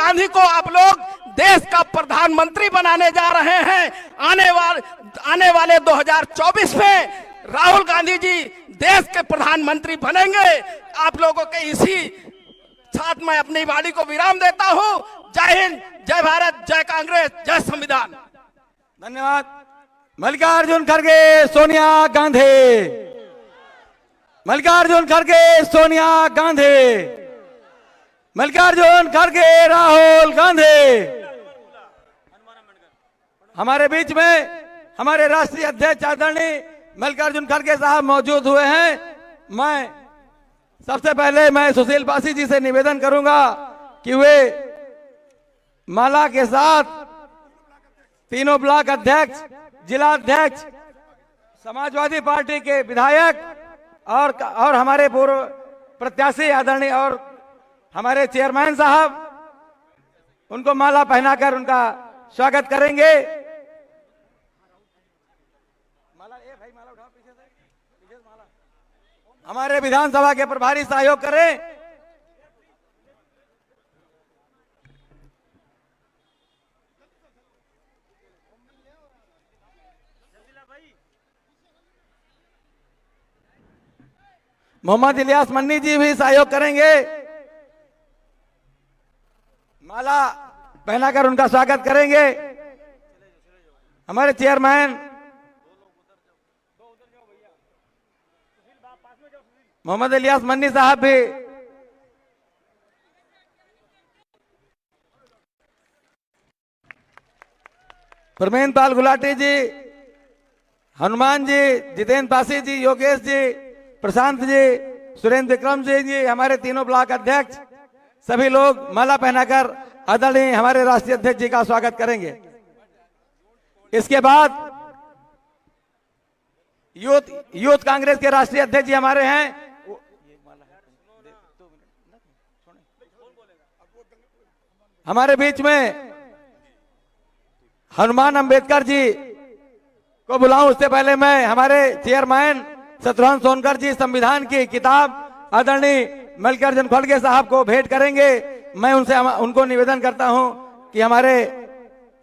गांधी को आप लोग देश का प्रधानमंत्री बनाने जा रहे हैं। आने वाले 2024 में राहुल गांधी जी देश के प्रधानमंत्री बनेंगे। आप लोगों के इसी साथ मैं अपनी वाणी को विराम देता हूं। जय हिंद, जय भारत, जय कांग्रेस, जय संविधान। धन्यवाद। मल्लिकार्जुन खड़गे, सोनिया गांधी। मल्लिकार्जुन खड़गे, सोनिया गांधी। मल्लिकार्जुन खड़गे, राहुल गांधी। हमारे बीच में हमारे राष्ट्रीय अध्यक्ष आदरणीय मल्लिकार्जुन खड़गे साहब मौजूद हुए हैं। मैं सबसे पहले सुशील पासी जी से निवेदन करूंगा कि वे माला के साथ तीनों ब्लॉक अध्यक्ष, जिला अध्यक्ष, समाजवादी पार्टी के विधायक और हमारे पूर्व प्रत्याशी आदरणीय और हमारे चेयरमैन साहब उनको माला पहनाकर उनका स्वागत करेंगे। हमारे विधानसभा के प्रभारी सहयोग करें। मोहम्मद इलियास मन्नी जी भी सहयोग करेंगे। माला पहनाकर उनका स्वागत करेंगे। हमारे चेयरमैन मोहम्मद इलियास मन्नी साहब भी परमेंद्र पाल गुलाटी जी, हनुमान जी, जितेंद्र पासी जी, योगेश जी, प्रशांत जी, सुरेंद्र विक्रम जी, हमारे तीनों ब्लॉक अध्यक्ष, सभी लोग माला पहनाकर आदरणीय हमारे राष्ट्रीय अध्यक्ष जी का स्वागत करेंगे। इसके बाद यूथ कांग्रेस के राष्ट्रीय अध्यक्ष जी हमारे हैं। हमारे बीच में हनुमान अंबेडकर जी को बुलाऊं उससे पहले मैं हमारे चेयरमैन शत्रुघ्न सोनकर जी संविधान की किताब आदरणीय मल्लिकार्जुन खड़गे साहब को भेंट करेंगे। मैं उनको निवेदन करता हूं कि हमारे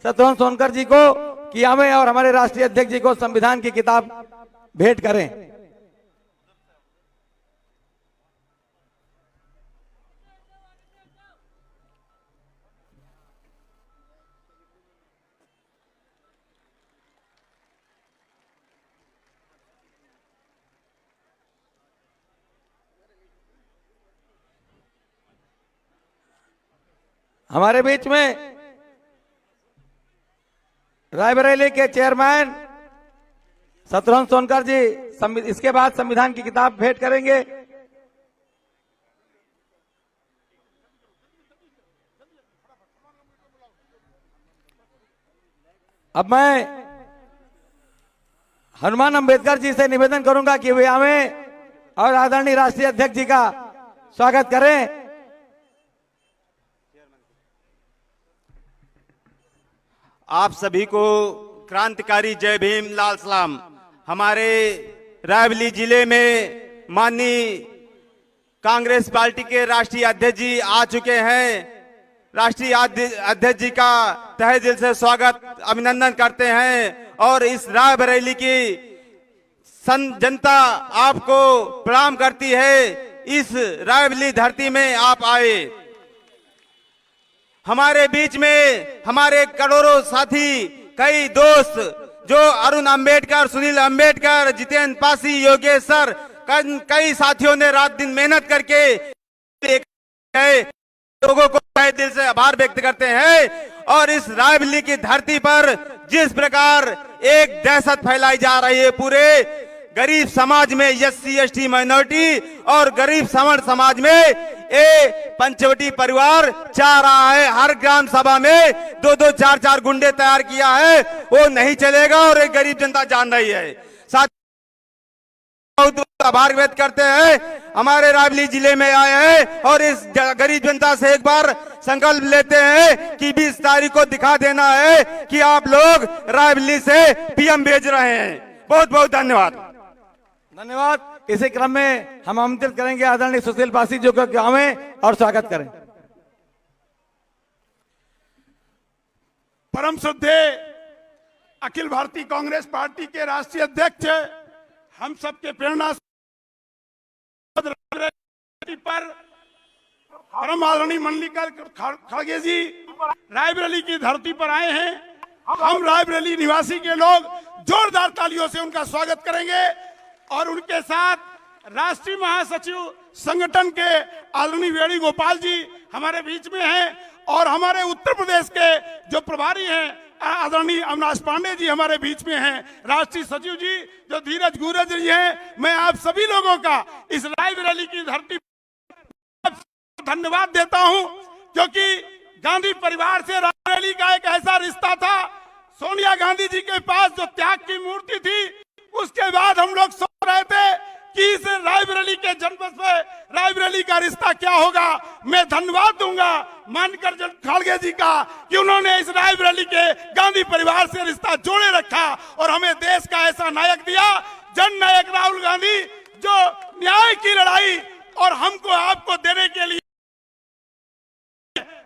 शत्रुघ्न सोनकर जी को कि हमें और हमारे राष्ट्रीय अध्यक्ष जी को संविधान की किताब भेंट करें। हमारे बीच में रायबरेली के चेयरमैन शत्रुघ्न सोनकर जी इसके बाद संविधान की किताब भेंट करेंगे। अब मैं हनुमान अंबेडकर जी से निवेदन करूंगा कि वे आवें और आदरणीय राष्ट्रीय अध्यक्ष जी का स्वागत करें। आप सभी को क्रांतिकारी जय भीम, लाल सलाम। हमारे रायबरेली जिले में माननीय कांग्रेस पार्टी के राष्ट्रीय अध्यक्ष जी आ चुके हैं। राष्ट्रीय अध्यक्ष जी का तहे दिल से स्वागत, अभिनंदन करते हैं और इस रायबरेली की जनता आपको प्रणाम करती है। इस रायबरेली धरती में आप आए। हमारे बीच में हमारे करोड़ों साथी, कई दोस्त जो अरुण अंबेडकर, सुनील अंबेडकर, जितेंद्र पासी, योगेश सर, कई साथियों ने रात दिन मेहनत करके लोगों को तहे दिल से आभार व्यक्त करते हैं। और इस रायबरेली की धरती पर जिस प्रकार एक दहशत फैलाई जा रही है पूरे गरीब समाज में, एससी एसटी माइनॉरिटी और गरीब सवर्ण समाज में, पंचवटी परिवार चाह रहा है हर ग्राम सभा में 2-2, 4-4 गुंडे तैयार किया है। वो नहीं चलेगा और एक गरीब जनता जान रही है। साथ बहुत आभार व्यक्त करते हैं। हमारे रायबरेली जिले में आए हैं और इस गरीब जनता से एक बार संकल्प लेते हैं कि 20 तारीख को दिखा देना है कि आप लोग रायबरेली से पीएम भेज रहे हैं। बहुत बहुत धन्यवाद। धन्यवाद। इसी क्रम में हम आमंत्रित करेंगे आदरणीय सुशील पासी जी को आवें और स्वागत करें। परम श्रद्धेय अखिल भारतीय कांग्रेस पार्टी के राष्ट्रीय अध्यक्ष, हम सबके प्रेरणा पर परम आदरणीय मल्लिकार्जुन खड़गे जी रायबरेली की धरती पर आए हैं। हम रायबरेली निवासी के लोग जोरदार तालियों से उनका स्वागत करेंगे और उनके साथ राष्ट्रीय महासचिव संगठन के आदरणीय वेणुगोपाल जी हमारे बीच में हैं और हमारे उत्तर प्रदेश के जो प्रभारी हैं आदरणीय अविनाश पांडे जी हमारे बीच में हैं, राष्ट्रीय सचिव जी जो धीरज गुरज जी हैं। मैं आप सभी लोगों का इस रायबरेली की धरती पर धन्यवाद देता हूं, क्योंकि गांधी परिवार से रायबरेली का एक ऐसा रिश्ता था। सोनिया गांधी जी के पास जो त्याग की मूर्ति थी, उसके बाद हम लोग सोच रहे थे कि इस रायबरेली के जन्म से रायबरेली का रिश्ता क्या होगा। मैं धन्यवाद दूंगा मल्लिकार्जुन खड़गे जी का कि उन्होंने इस रायबरेली के गांधी परिवार से रिश्ता जोड़े रखा और हमें देश का ऐसा नायक दिया, जन नायक राहुल गांधी, जो न्याय की लड़ाई और हमको आपको देने के लिए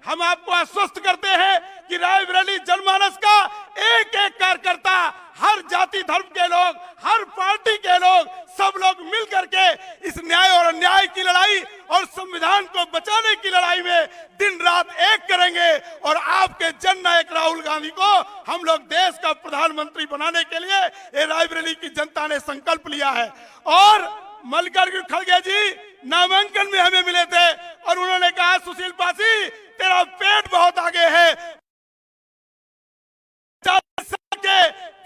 हम आपको आश्वस्त करते हैं कि रायबरेली जनमानस का एक एक कार्यकर्ता, हर जाति धर्म के लोग, हर पार्टी के लोग, सब लोग मिल करके इस न्याय और अन्याय की लड़ाई और संविधान को बचाने की लड़ाई में दिन रात एक करेंगे और आपके जन नायक राहुल गांधी को हम लोग देश का प्रधानमंत्री बनाने के लिए ये रायबरेली की जनता ने संकल्प लिया है। और मल्लिकार्जुन खड़गे जी नामांकन में हमें मिले थे और उन्होंने कहा, सुशील पासी तेरा पेट बहुत आगे है।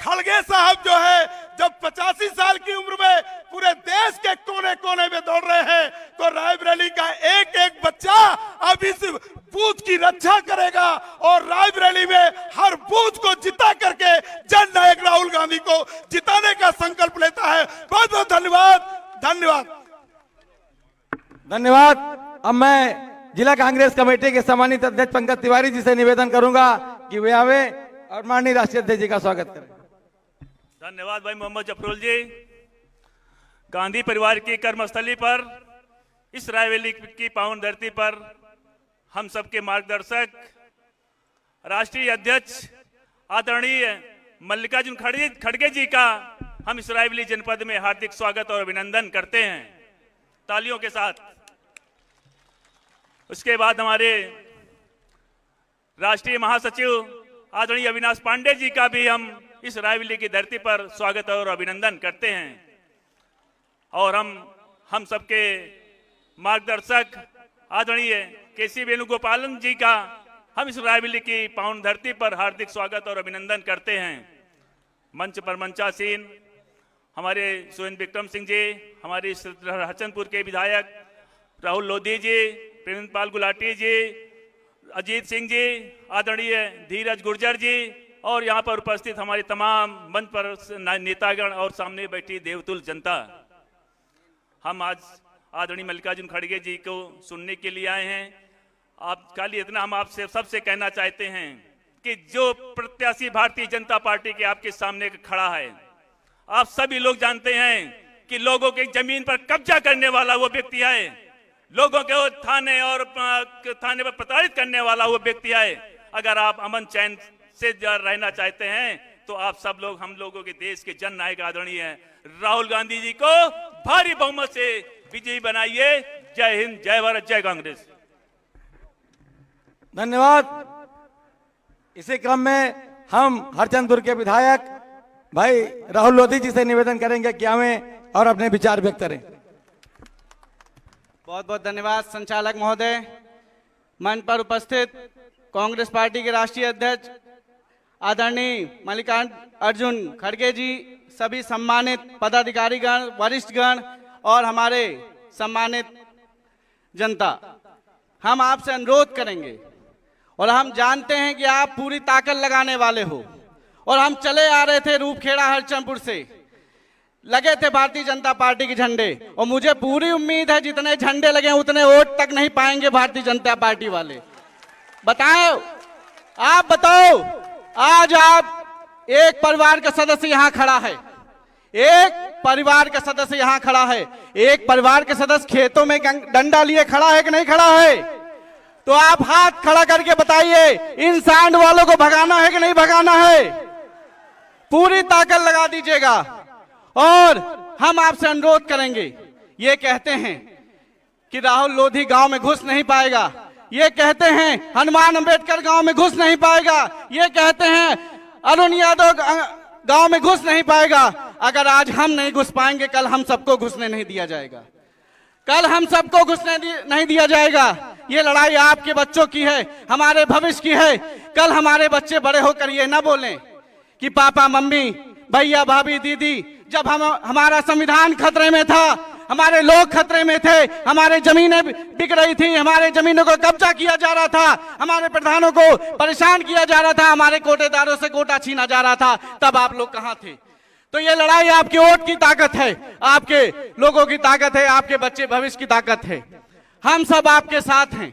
खड़गे साहब जो है जब 85 साल की उम्र में पूरे देश के कोने कोने में दौड़ रहे हैं, तो रायबरेली का एक एक बच्चा अब इस बूथ की रक्षा करेगा और रायबरेली में हर बूथ को जिता करके जन नायक राहुल गांधी को जिताने का संकल्प लेता है। बहुत बहुत धन्यवाद। धन्यवाद धन्यवाद। अब मैं जिला कांग्रेस कमेटी के सम्मानित अध्यक्ष पंकज तिवारी जी से निवेदन करूंगा कि वे आवे और माननीय राष्ट्रीय अध्यक्ष जी का स्वागत करें। धन्यवाद भाई मोहम्मद जफरुल जी। गांधी परिवार की कर्मस्थली पर, इस रायबरेली की पावन धरती पर हम सबके मार्गदर्शक राष्ट्रीय अध्यक्ष आदरणीय मल्लिकार्जुन खड़गे जी का हम इस रायबरेली जनपद में हार्दिक स्वागत और अभिनंदन करते हैं तालियों के साथ। उसके बाद हमारे राष्ट्रीय महासचिव आदरणीय अविनाश पांडे जी का भी हम इस रायबरेली की धरती पर स्वागत और अभिनंदन करते हैं और हम सबके मार्गदर्शक आदरणीय केसी वेणुगोपालन जी का हम इस रायबरेली की पावन धरती पर हार्दिक स्वागत और अभिनंदन करते हैं। मंच पर मंचासीन हमारे सुरेंद्र विक्रम सिंह जी, हमारे हसनपुर के विधायक राहुल लोधी जी, प्रेमचंद पाल गुलाटी जी, अजीत सिंह जी, आदरणीय धीरज गुर्जर जी और यहाँ पर उपस्थित हमारे तमाम मंच पर नेतागण और सामने बैठी देवतुल जनता। हम आज आदरणीय मल्लिकार्जुन खड़गे जी को सुनने के लिए आए हैं। आप खाली इतना हम आपसे सबसे कहना चाहते हैं कि जो प्रत्याशी भारतीय जनता पार्टी के आपके सामने खड़ा है, आप सभी लोग जानते हैं कि लोगों की जमीन पर कब्जा करने वाला वो व्यक्ति है, लोगों के थाने पर प्रताड़ित करने वाला वो व्यक्ति है। अगर आप अमन चैन से रहना चाहते हैं तो आप सब लोग, हम लोगों के देश के जन नायक आदरणीय राहुल गांधी जी को भारी बहुमत से विजयी बनाइए। जय हिंद, जय भारत, जय कांग्रेस। धन्यवाद। इसी क्रम में हम हरचंदपुर के विधायक भाई राहुल लोधी जी से निवेदन करेंगे कि आवें और अपने विचार व्यक्त करें। बहुत बहुत धन्यवाद संचालक महोदय। मंच पर उपस्थित कांग्रेस पार्टी के राष्ट्रीय अध्यक्ष आदरणीय मल्लिकार्जुन खड़गे जी, सभी सम्मानित पदाधिकारीगण, वरिष्ठगण और हमारे सम्मानित जनता, हम आपसे अनुरोध करेंगे और हम जानते हैं कि आप पूरी ताकत लगाने वाले हो और हम चले आ रहे थे रूपखेड़ा हरचंदपुर से, लगे थे भारतीय जनता पार्टी के झंडे और मुझे पूरी उम्मीद है जितने झंडे लगे उतने वोट तक नहीं पाएंगे भारतीय जनता पार्टी वाले। बताओ, आप बताओ, आज आप एक परिवार का सदस्य यहां खड़ा है, एक परिवार का सदस्य यहां खड़ा है, एक परिवार के सदस्य खेतों में डंडा लिए खड़ा है कि नहीं खड़ा है? तो आप हाथ खड़ा करके बताइए, इन सांड वालों को भगाना है कि नहीं भगाना है? पूरी ताकत लगा दीजिएगा। और हम आपसे अनुरोध करेंगे, ये कहते हैं कि राहुल लोधी गांव में घुस नहीं पाएगा, ये कहते हैं हनुमान अंबेडकर गांव में घुस नहीं पाएगा, ये कहते हैं अरुण यादव गांव में घुस नहीं पाएगा। अगर आज हम नहीं घुस पाएंगे, कल हम सबको घुसने नहीं दिया जाएगा, कल हम सबको घुसने नहीं दिया जाएगा। ये लड़ाई आपके बच्चों की है, हमारे भविष्य की है। कल हमारे बच्चे बड़े होकर ये ना बोलें कि पापा मम्मी भैया भाभी दीदी, जब हमारा संविधान खतरे में था, हमारे लोग खतरे में थे, हमारे जमीनें बिक रही थी, हमारे जमीनों को कब्जा किया जा रहा था, हमारे प्रधानों को परेशान किया जा रहा था, हमारे कोटेदारों से कोटा छीना जा रहा था, तब आप लोग कहां थे? तो ये लड़ाई आपके वोट की ताकत है, आपके लोगों की ताकत है, आपके बच्चे भविष्य की ताकत है। हम सब आपके साथ हैं,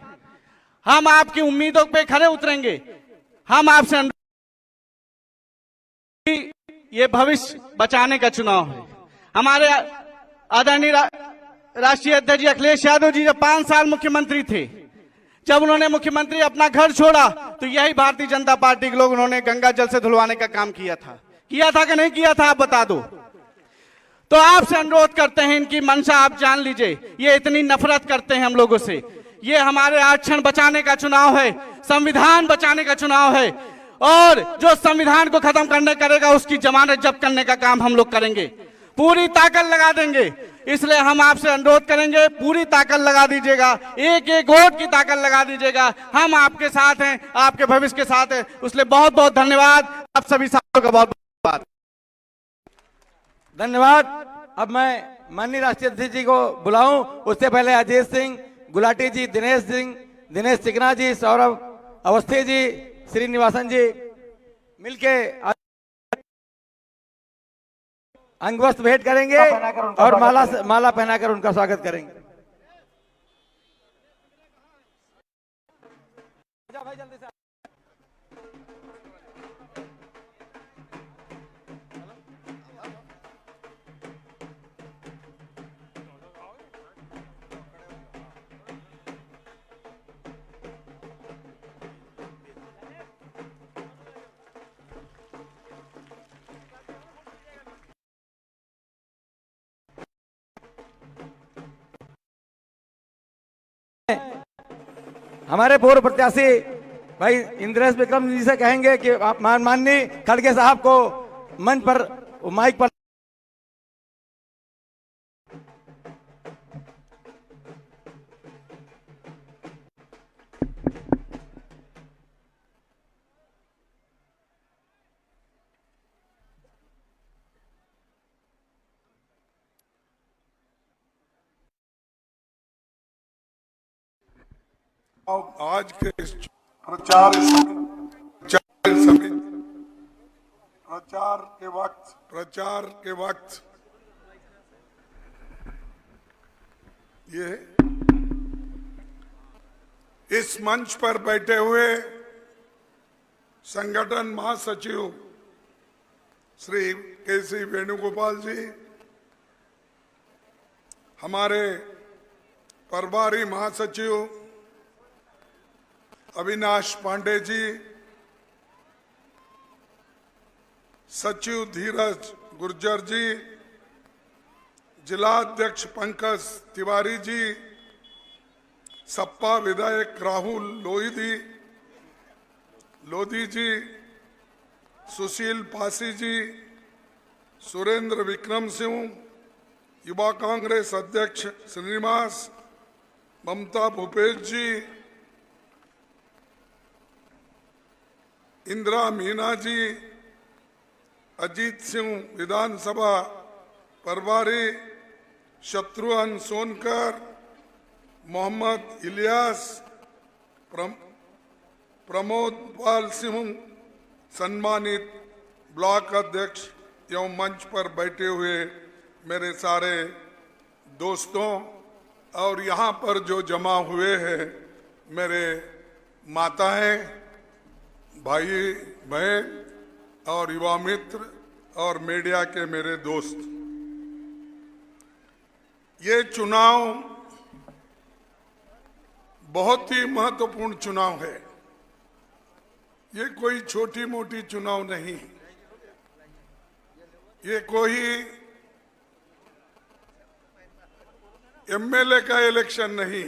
हम आपकी उम्मीदों पे खरे उतरेंगे। हम आपसे ये भविष्य बचाने का चुनाव है। हमारे आदरणीय राष्ट्रीय अध्यक्ष अखिलेश यादव जी जब 5 साल मुख्यमंत्री थे, जब उन्होंने मुख्यमंत्री अपना घर छोड़ा, तो यही भारतीय जनता पार्टी के लोग उन्होंने गंगा जल से धुलवाने का काम किया था कि नहीं किया था? आप बता दो। तो आपसे अनुरोध करते हैं, इनकी मंशा आप जान लीजिए। ये इतनी नफरत करते हैं हम लोगों से। ये हमारे आरक्षण बचाने का चुनाव है, संविधान बचाने का चुनाव है, और जो संविधान को खत्म करने करेगा उसकी जमानत जब्त करने का काम हम लोग करेंगे, पूरी ताकत लगा देंगे। इसलिए हम आपसे अनुरोध करेंगे, पूरी ताकत लगा दीजिएगा, एक एक वोट की ताकत लगा दीजिएगा। हम आपके साथ हैं, आपके भविष्य के साथ हैं। उसलिए बहुत बहुत धन्यवाद, आप सभी साथियों का बहुत बहुत धन्यवाद। अब मैं माननीय राष्ट्रीय अध्यक्ष जी को बुलाऊं, उससे पहले अजय सिंह गुलाटी जी, दिनेश चिकना जी, सौरभ अवस्थी जी, श्रीनिवासन जी मिलके अंगवस्त्र भेंट करेंगे और माला पहनाकर उनका स्वागत करेंगे। भाई जल्दी से। हमारे पूर्व प्रत्याशी भाई इंद्रेश विक्रम जी से कहेंगे कि आप माननीय खड़गे साहब को मंच पर माइक पर आज के प्रचार के वक्त ये इस मंच पर बैठे हुए संगठन महासचिव श्री केसी वेणुगोपाल जी, हमारे प्रभारी महासचिव अविनाश पांडे जी, सचिव धीरज गुर्जर जी, जिलाध्यक्ष पंकज तिवारी जी, सपा विधायक राहुल लोधी जी, सुशील पासी जी, सुरेंद्र विक्रम सिंह, युवा कांग्रेस अध्यक्ष श्रीनिवास, ममता भूपेश जी, इंदिरा मीना जी, अजीत सिंह विधानसभा प्रभारी, शत्रुघ्न सोनकर, मोहम्मद इलियास, प्रमोद पाल सिंह, सम्मानित ब्लॉक अध्यक्ष एवं मंच पर बैठे हुए मेरे सारे दोस्तों और यहाँ पर जो जमा हुए हैं मेरे माताएं, भाई बहन और युवा मित्र और मीडिया के मेरे दोस्त, ये चुनाव बहुत ही महत्वपूर्ण चुनाव है। ये कोई छोटी मोटी चुनाव नहीं, ये कोई एमएलए का इलेक्शन नहीं,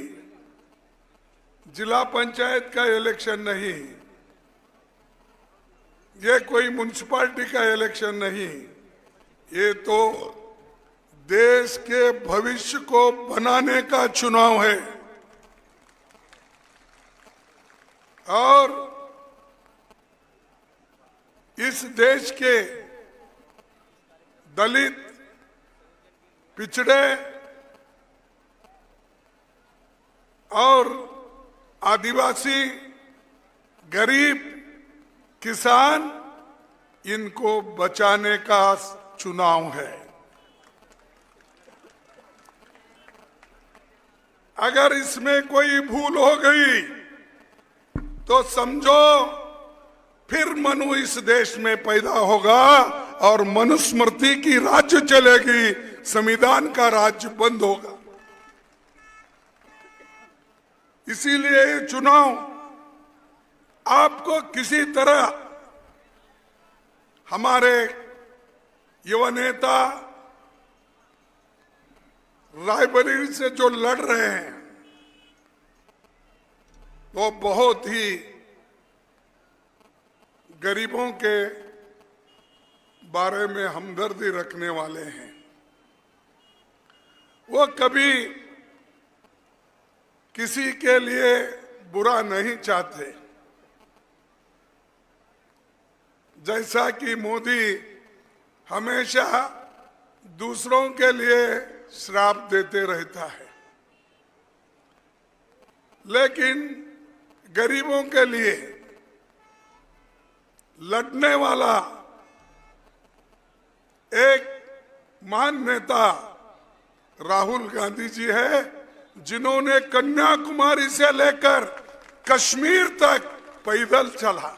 जिला पंचायत का इलेक्शन नहीं, ये कोई म्युनिसिपैलिटी का इलेक्शन नहीं, ये तो देश के भविष्य को बनाने का चुनाव है। और इस देश के दलित, पिछड़े और आदिवासी, गरीब, किसान, इनको बचाने का चुनाव है। अगर इसमें कोई भूल हो गई तो समझो फिर मनु इस देश में पैदा होगा और मनुस्मृति की राज्य चलेगी, संविधान का राज्य बंद होगा। इसीलिए ये चुनाव आपको किसी तरह हमारे युवा नेता रायबरेली से जो लड़ रहे हैं वो बहुत ही गरीबों के बारे में हमदर्दी रखने वाले हैं। वो कभी किसी के लिए बुरा नहीं चाहते। जैसा कि मोदी हमेशा दूसरों के लिए श्राप देते रहता है, लेकिन गरीबों के लिए लड़ने वाला एक महान नेता राहुल गांधी जी है, जिन्होंने कन्याकुमारी से लेकर कश्मीर तक पैदल चला।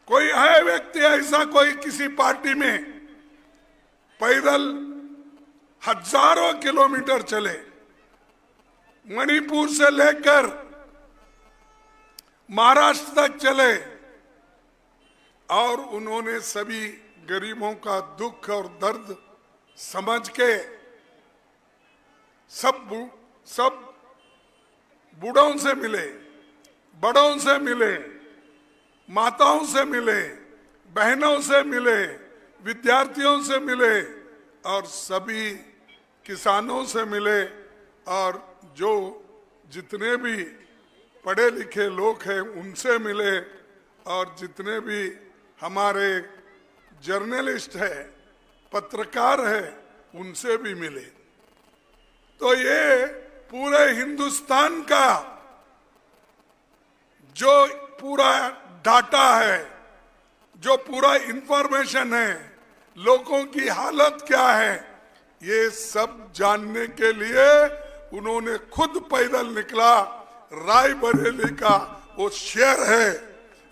कोई है व्यक्ति ऐसा, कोई किसी पार्टी में पैदल हजारों किलोमीटर चले, मणिपुर से लेकर महाराष्ट्र तक चले और उन्होंने सभी गरीबों का दुख और दर्द समझ के सब बूढ़ों से मिले, बड़ों से मिले, माताओं से मिले, बहनों से मिले, विद्यार्थियों से मिले और सभी किसानों से मिले, और जो जितने भी पढ़े लिखे लोग हैं उनसे मिले, और जितने भी हमारे जर्नलिस्ट है, पत्रकार है, उनसे भी मिले। तो ये पूरे हिंदुस्तान का जो पूरा डाटा है, जो पूरा इंफॉर्मेशन है, लोगों की हालत क्या है, ये सब जानने के लिए उन्होंने खुद पैदल निकला। रायबरेली का वो शहर है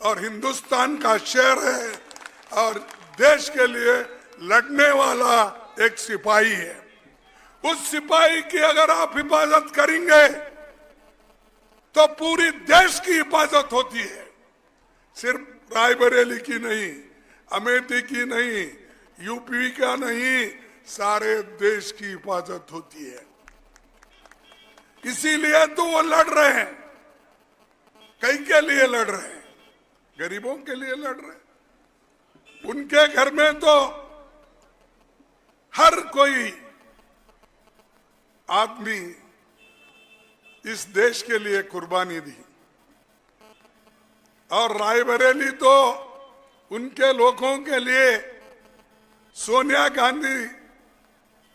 और हिंदुस्तान का शहर है और देश के लिए लड़ने वाला एक सिपाही है। उस सिपाही की अगर आप हिफाजत करेंगे तो पूरी देश की हिफाजत होती है, सिर्फ रायबरेली की नहीं, अमेठी की नहीं, यूपी का नहीं, सारे देश की हिफाजत होती है। इसीलिए तो वो लड़ रहे हैं। कई के लिए लड़ रहे हैं? गरीबों के लिए लड़ रहे हैं। उनके घर में तो हर कोई आदमी इस देश के लिए कुर्बानी दी, और रायबरेली तो उनके लोगों के लिए सोनिया गांधी,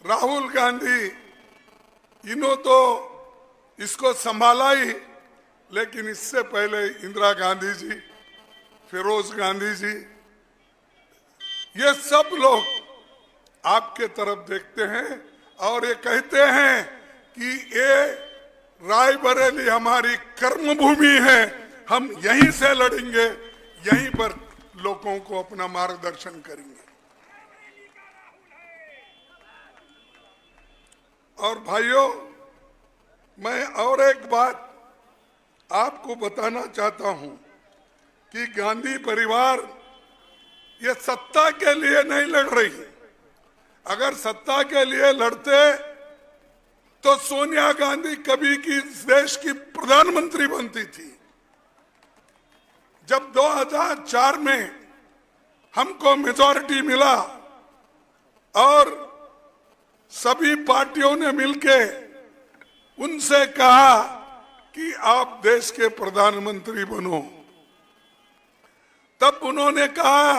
राहुल गांधी, इन्हों तो इसको संभाला ही, लेकिन इससे पहले इंदिरा गांधी जी, फिरोज गांधी जी, ये सब लोग आपके तरफ देखते हैं और ये कहते हैं कि ये रायबरेली हमारी कर्मभूमि है, हम यहीं से लड़ेंगे, यहीं पर लोगों को अपना मार्गदर्शन करेंगे। और भाइयों, मैं और एक बात आपको बताना चाहता हूं कि गांधी परिवार ये सत्ता के लिए नहीं लड़ रही। अगर सत्ता के लिए लड़ते तो सोनिया गांधी कभी की इस देश की प्रधानमंत्री बनती थी। जब 2004 में हमको मेजॉरिटी मिला और सभी पार्टियों ने मिलके उनसे कहा कि आप देश के प्रधानमंत्री बनो, तब उन्होंने कहा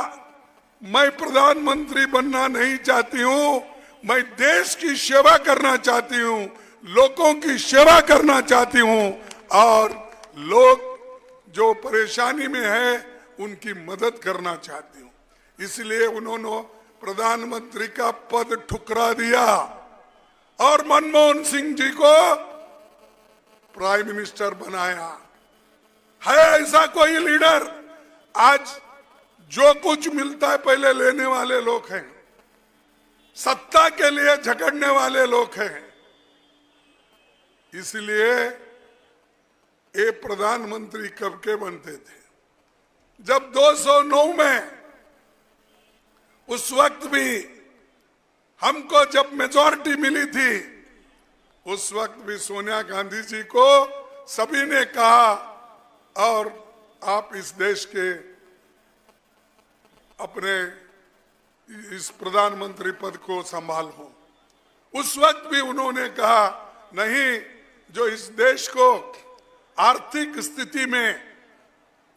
मैं प्रधानमंत्री बनना नहीं चाहती हूं, मैं देश की सेवा करना चाहती हूं, लोगों की सेवा करना चाहती हूं और लोग जो परेशानी में है उनकी मदद करना चाहती हूं। इसलिए उन्होंने प्रधानमंत्री का पद ठुकरा दिया और मनमोहन सिंह जी को प्राइम मिनिस्टर बनाया। है ऐसा कोई लीडर? आज जो कुछ मिलता है पहले लेने वाले लोग हैं, सत्ता के लिए झगड़ने वाले लोग हैं। इसलिए ये प्रधानमंत्री कब के बनते थे? जब 209 में, उस वक्त भी हमको जब मेजॉरिटी मिली थी, उस वक्त भी सोनिया गांधी जी को सभी ने कहा और आप इस देश के अपने इस प्रधानमंत्री पद को संभालो। उस वक्त भी उन्होंने कहा नहीं, जो इस देश को आर्थिक स्थिति में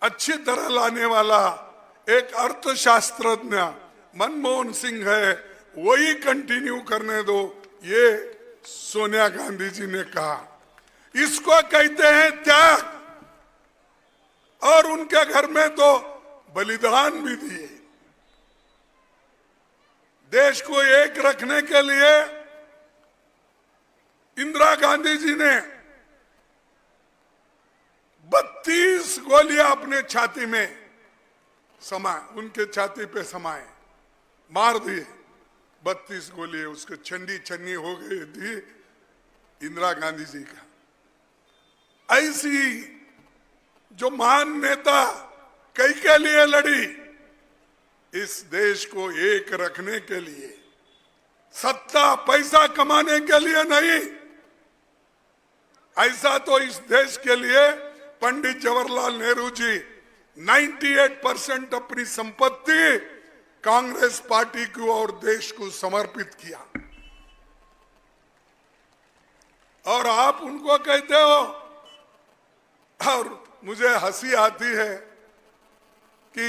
अच्छी तरह लाने वाला एक अर्थशास्त्रज्ञ मनमोहन सिंह है, वही कंटिन्यू करने दो, ये सोनिया गांधी जी ने कहा। इसको कहते हैं त्याग। और उनके घर में तो बलिदान भी दिए। देश को एक रखने के लिए इंदिरा गांधी जी ने 32 गोलियां अपने छाती में समाए, उनके छाती पे समाए, मार दिए 32 गोली। उसको छन्नी छन्नी हो गई थी इंदिरा गांधी जी का। ऐसी जो महान नेता कई के लिए लड़ी, इस देश को एक रखने के लिए, सत्ता पैसा कमाने के लिए नहीं। ऐसा तो इस देश के लिए पंडित जवाहरलाल नेहरू जी 98% अपनी संपत्ति कांग्रेस पार्टी को और देश को समर्पित किया। और आप उनको कहते हो, और मुझे हंसी आती है कि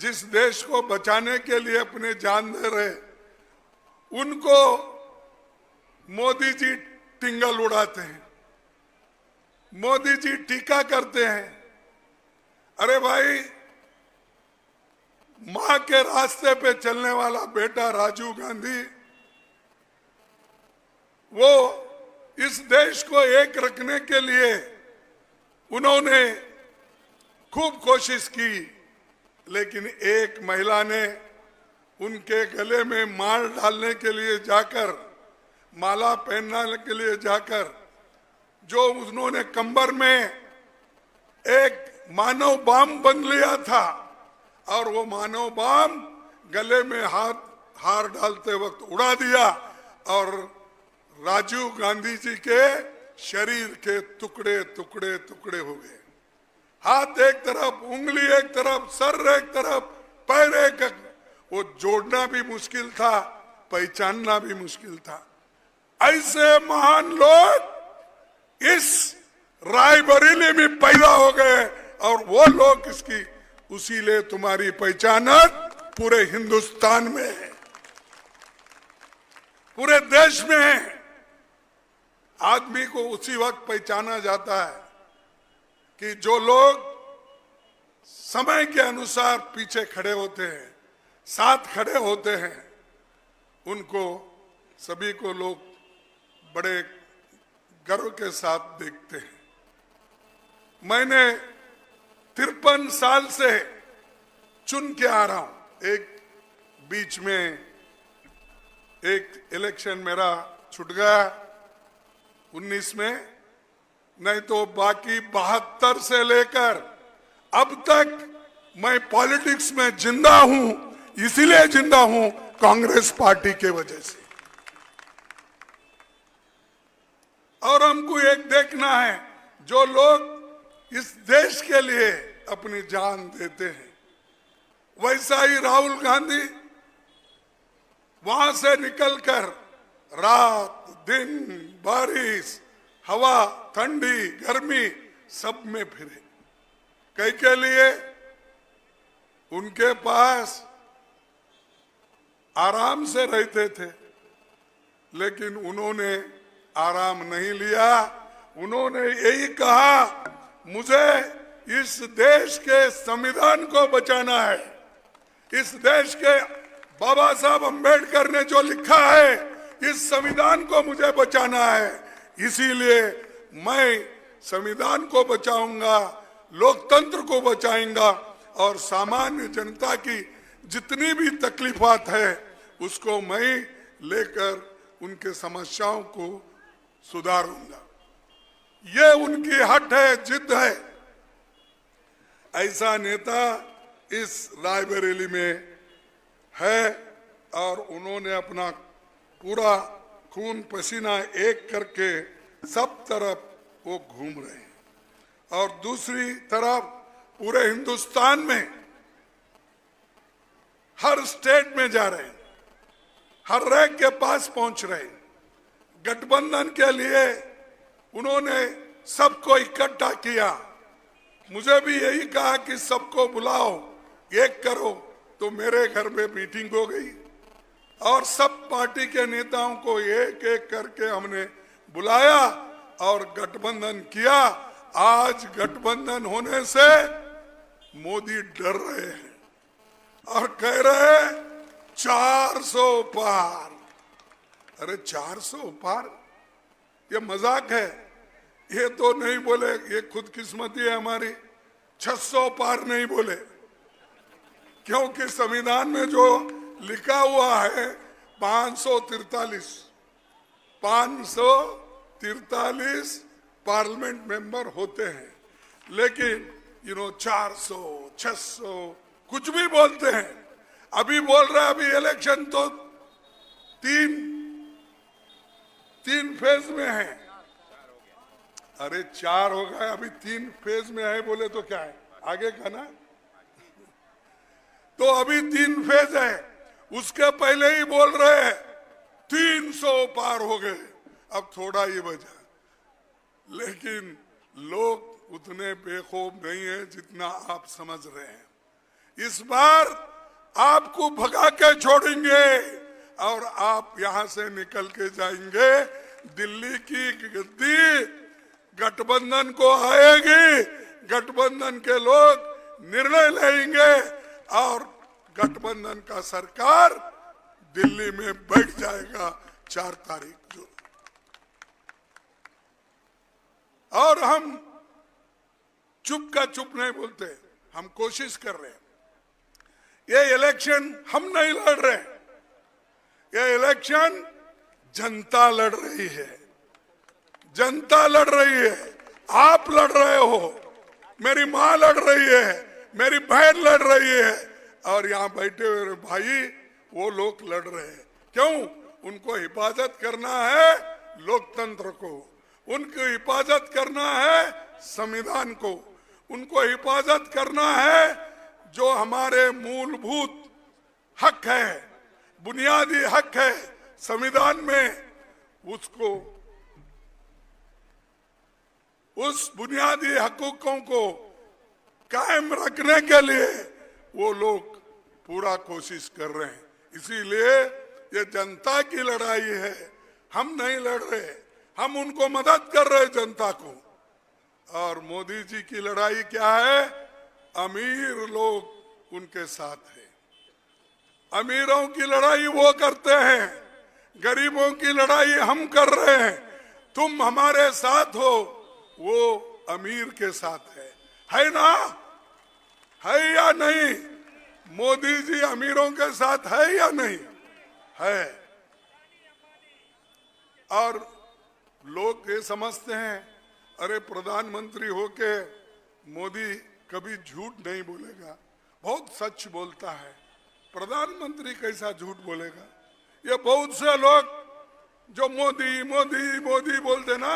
जिस देश को बचाने के लिए अपने जान दे रहे, उनको मोदी जी टिंगल उड़ाते हैं, मोदी जी टीका करते हैं। अरे भाई, मां के रास्ते पे चलने वाला बेटा राजीव गांधी, वो इस देश को एक रखने के लिए उन्होंने खूब कोशिश की, लेकिन एक महिला ने उनके गले में माल डालने के लिए जाकर, माला पहनने के लिए जाकर, जो उन्होंने कंबर में एक मानव बम बन लिया था, और वो मानव बम गले में हार डालते वक्त उड़ा दिया और राजीव गांधी जी के शरीर के टुकड़े टुकड़े टुकड़े हो गए। हाथ एक तरफ, उंगली एक तरफ, सर एक तरफ, पैर एक, वो जोड़ना भी मुश्किल था, पहचानना भी मुश्किल था। ऐसे महान लोग इस रायबरेली में पैदा हो गए, और वो लोग इसकी उसीलिए तुम्हारी पहचान पूरे हिंदुस्तान में है, पूरे देश में है। आदमी को उसी वक्त पहचाना जाता है कि जो लोग समय के अनुसार पीछे खड़े होते हैं, साथ खड़े होते हैं, उनको सभी को लोग बड़े गर्व के साथ देखते हैं। मैंने 53 साल से चुन के आ रहा हूं। एक बीच में एक इलेक्शन मेरा छूट गया 19 में, नहीं तो बाकी 72 से लेकर अब तक मैं पॉलिटिक्स में जिंदा हूं, इसीलिए जिंदा हूं कांग्रेस पार्टी के वजह से। और हमको एक देखना है, जो लोग इस देश के लिए अपनी जान देते हैं, वैसा ही राहुल गांधी वहां से निकलकर रात दिन बारिश हवा ठंडी गर्मी सब में फिरे। कई के लिए उनके पास आराम से रहते थे, लेकिन उन्होंने आराम नहीं लिया। उन्होंने यही कहा, मुझे इस देश के संविधान को बचाना है, इस देश के बाबा साहब अंबेडकर ने जो लिखा है इस संविधान को मुझे बचाना है, इसीलिए मैं संविधान को बचाऊंगा, लोकतंत्र को बचाऊंगा और सामान्य जनता की जितनी भी तकलीफात है उसको मैं लेकर उनके समस्याओं को सुधारूंगा। ये उनकी हट है, जिद है। ऐसा नेता इस रायबरेली में है और उन्होंने अपना पूरा खून पसीना एक करके सब तरफ वो घूम रहे हैं और दूसरी तरफ पूरे हिंदुस्तान में हर स्टेट में जा रहे हैं, हर रैंक के पास पहुंच रहे हैं। गठबंधन के लिए उन्होंने सबको इकट्ठा किया। मुझे भी यही कहा कि सबको बुलाओ, एक करो, तो मेरे घर में मीटिंग हो गई और सब पार्टी के नेताओं को एक एक करके हमने बुलाया और गठबंधन किया। आज गठबंधन होने से मोदी डर रहे हैं और कह रहे हैं 400 पार। अरे 400 पार, ये मजाक है। ये तो नहीं बोले, ये खुदकिस्मती है हमारी, 600 पार नहीं बोले, क्योंकि संविधान में जो लिखा हुआ है 543 पार्लियामेंट मेंबर होते हैं, लेकिन 400 600 कुछ भी बोलते हैं। अभी बोल रहा है, अभी इलेक्शन तो तीन फेज में है। अरे 4 हो गए, अभी 3 फेज में है बोले तो क्या है, आगे का ना। तो अभी 3 फेज है, उसके पहले ही बोल रहे हैं 300 पार हो गए, अब थोड़ा ही बचा। लेकिन लोग उतने बेखौफ नहीं है जितना आप समझ रहे हैं। इस बार आपको भगा के छोड़ेंगे और आप यहां से निकल के जाएंगे। दिल्ली की गद्दी गठबंधन को आएगी, गठबंधन के लोग निर्णय लेंगे और गठबंधन का सरकार दिल्ली में बैठ जाएगा 4 तारीख को। और हम चुप का चुप नहीं बोलते, हम कोशिश कर रहे हैं। ये इलेक्शन हम नहीं लड़ रहे, ये इलेक्शन जनता लड़ रही है, जनता लड़ रही है। आप लड़ रहे हो, मेरी माँ लड़ रही है, मेरी बहन लड़ रही है और यहाँ बैठे हुए भाई वो लोग लड़ रहे हैं। क्यों? उनको हिफाजत करना है लोकतंत्र को, उनको हिफाजत करना है संविधान को, उनको हिफाजत करना है जो हमारे मूलभूत हक है, बुनियादी हक है संविधान में, उसको, उस बुनियादी हकूकों को कायम रखने के लिए वो लोग पूरा कोशिश कर रहे हैं। इसीलिए ये जनता की लड़ाई है, हम नहीं लड़ रहे, हम उनको मदद कर रहे जनता को। और मोदी जी की लड़ाई क्या है? अमीर लोग उनके साथ है, अमीरों की लड़ाई वो करते हैं, गरीबों की लड़ाई हम कर रहे हैं। तुम हमारे साथ हो, वो अमीर के साथ है ना? है या नहीं? मोदी जी अमीरों के साथ है या नहीं है? और लोग ये समझते हैं अरे प्रधानमंत्री होके मोदी कभी झूठ नहीं बोलेगा, बहुत सच बोलता है। प्रधानमंत्री कैसा झूठ बोलेगा? ये बहुत से लोग जो मोदी मोदी मोदी बोलते ना,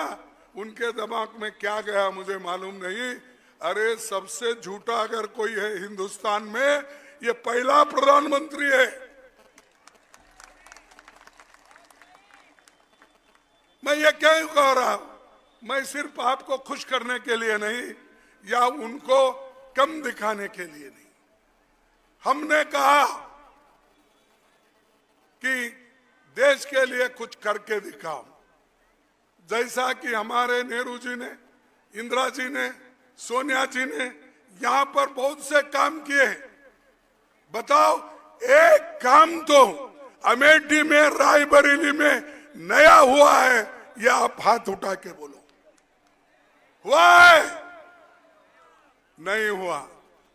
उनके दिमाग में क्या गया मुझे मालूम नहीं। अरे सबसे झूठा अगर कोई है हिंदुस्तान में, ये पहला प्रधानमंत्री है। मैं ये क्यों कह रहा हूं? मैं सिर्फ आपको खुश करने के लिए नहीं या उनको कम दिखाने के लिए नहीं। हमने कहा कि देश के लिए कुछ करके दिखाओ, जैसा कि हमारे नेहरू जी ने, इंदिरा जी ने, सोनिया जी ने यहां पर बहुत से काम किए। बताओ एक काम तो अमेठी में, रायबरेली में नया हुआ है, ये आप हाथ उठा के बोलो, हुआ है? नहीं हुआ।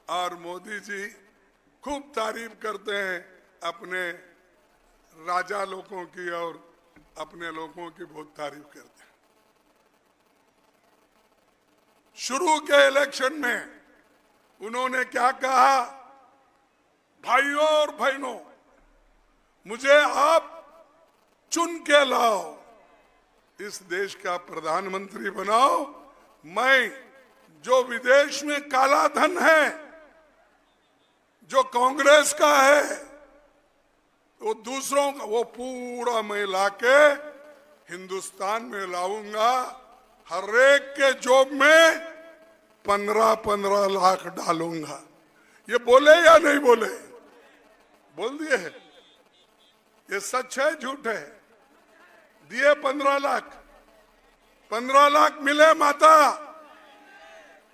और मोदी जी खूब तारीफ करते हैं अपने राजा लोगों की और अपने लोगों की बहुत तारीफ करते हैं। शुरू के इलेक्शन में उन्होंने क्या कहा? भाइयों और बहनों, मुझे आप चुन के लाओ, इस देश का प्रधानमंत्री बनाओ। मैं जो विदेश में काला धन है, जो कांग्रेस का है, वो दूसरों का, वो पूरा मैं लाके हिंदुस्तान में लाऊंगा। हर एक के जॉब में 15-15 लाख डालूंगा। ये बोले या नहीं बोले? बोल दिए। ये सच है झूठ है? दिए 15 लाख, 15 लाख मिले माता।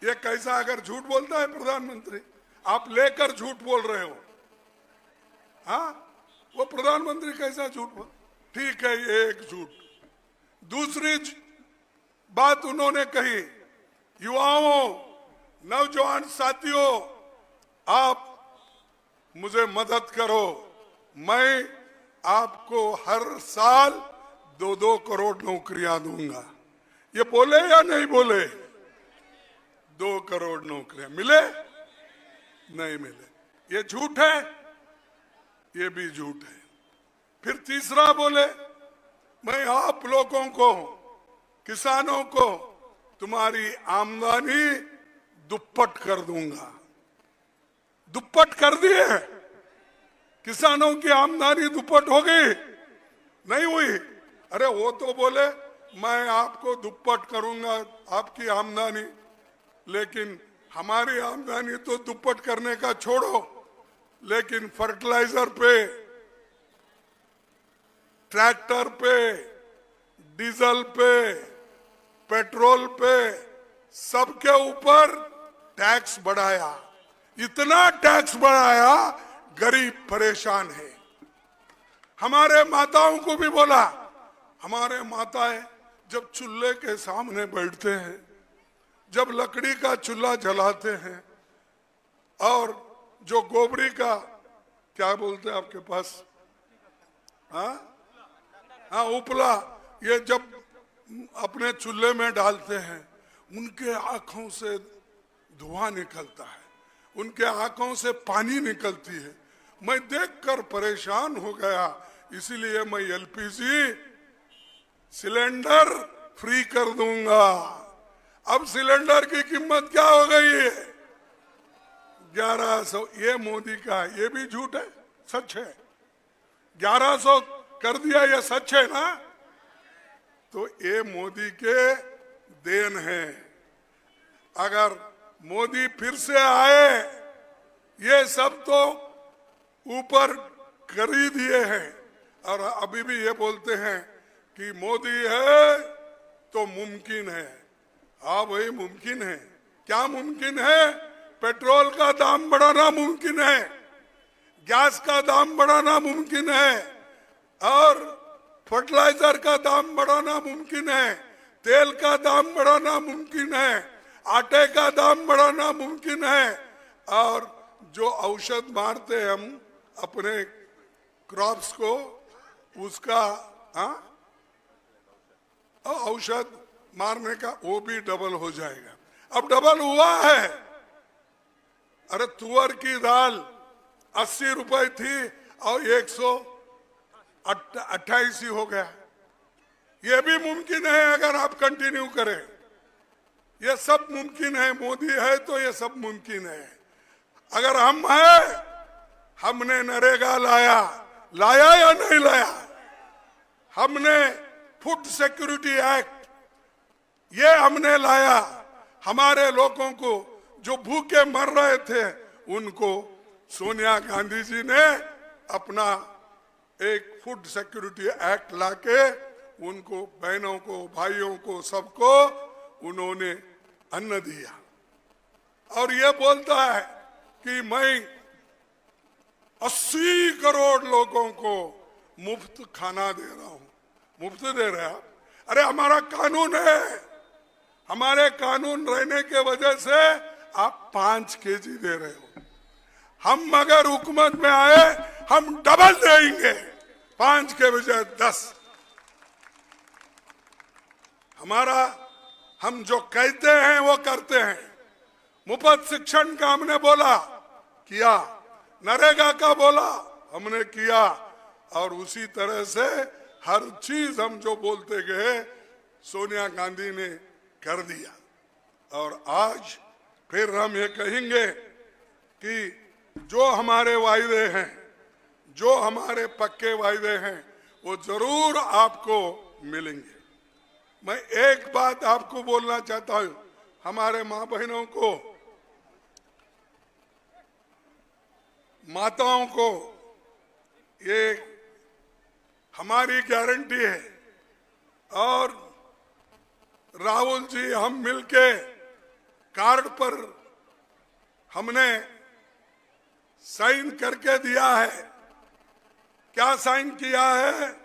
ये कैसा अगर झूठ बोलता है प्रधानमंत्री? आप लेकर झूठ बोल रहे हो। हाँ, वो प्रधानमंत्री कैसा झूठ बोल? ठीक है, ये एक झूठ। दूसरी बात उन्होंने कही, युवाओं, नौजवान साथियों, आप मुझे मदद करो, मैं आपको हर साल 2-2 करोड़ नौकरियां दूंगा। ये बोले या नहीं बोले? 2 करोड़ नौकरियां मिले? नहीं मिले। ये झूठ है, ये भी झूठ है। फिर तीसरा बोले, मैं आप लोगों को, किसानों को तुम्हारी आमदनी दुप्पट कर दूंगा। दुप्पट कर दिए? किसानों की आमदनी दुप्पट हो गई? नहीं हुई। अरे वो तो बोले मैं आपको दुप्पट करूंगा आपकी आमदनी, लेकिन हमारी आमदनी तो दुप्पट करने का छोड़ो, लेकिन फर्टिलाइजर पे, ट्रैक्टर पे, डीजल पे, पेट्रोल पे, सबके ऊपर टैक्स बढ़ाया। इतना टैक्स बढ़ाया, गरीब परेशान है। हमारे माताओं को भी बोला, हमारे माताएं जब चूल्हे के सामने बैठते हैं, जब लकड़ी का चूल्हा जलाते हैं, और जो गोबरी का, क्या बोलते हैं आपके पास, हाँ हाँ, उपला, ये जब अपने चूल्हे में डालते हैं, उनके आंखों से धुआं निकलता है, उनके आंखों से पानी निकलती है। मैं देखकर परेशान हो गया, इसीलिए मैं एलपीजी सिलेंडर फ्री कर दूंगा। अब सिलेंडर की कीमत क्या हो गई है? 1100। ये मोदी का है, ये भी झूठ है? सच है। 1100 कर दिया, ये सच है ना? तो ये मोदी के देन है। अगर मोदी फिर से आए, ये सब तो ऊपर कर ही दिए हैं, और अभी भी ये बोलते हैं कि मोदी है तो मुमकिन है। हाँ भाई, मुमकिन है। क्या मुमकिन है? पेट्रोल का दाम बढ़ाना मुमकिन है, गैस का दाम बढ़ाना मुमकिन है, और फर्टिलाइजर का दाम बढ़ाना मुमकिन है, तेल का दाम बढ़ाना मुमकिन है, आटे का दाम बढ़ाना मुमकिन है, और जो औषध मारते हैं हम अपने क्रॉप्स को, उसका औषध मारने का वो भी डबल हो जाएगा। अब डबल हुआ है। अरे तुअर की दाल 80 रुपए थी और 128 हो गया। ये भी मुमकिन है अगर आप कंटिन्यू करें। ये सब मुमकिन है। मोदी है तो ये सब मुमकिन है। अगर हम हैं, हमने नरेगा लाया या नहीं लाया? हमने फूड सिक्योरिटी एक्ट ये हमने लाया। हमारे लोगों को जो भूखे मर रहे थे उनको सोनिया गांधी जी ने अपना एक फूड सिक्योरिटी एक्ट लाके उनको बहनों को भाइयों को सबको उन्होंने अन्न दिया। और ये बोलता है कि मैं 80 करोड़ लोगों को मुफ्त खाना दे रहा हूं। मुफ्त दे रहा? अरे हमारा कानून है। हमारे कानून रहने के वजह से आप 5 केजी दे रहे हो। हम अगर हुकूमत में आए हम डबल देंगे, 5 के बजाय 10। हम जो कहते हैं वो करते हैं। मुफ्त शिक्षण का हमने बोला किया, नरेगा का बोला हमने किया, और उसी तरह से हर चीज हम जो बोलते गए सोनिया गांधी ने कर दिया। और आज फिर हम ये कहेंगे कि जो हमारे वायदे हैं, जो हमारे पक्के वायदे हैं, वो जरूर आपको मिलेंगे। मैं एक बात आपको बोलना चाहता हूं, हमारे माँ बहनों को, माताओं को, ये हमारी गारंटी है। और राहुल जी हम मिलके कार्ड पर हमने साइन करके दिया है। क्या साइन किया है?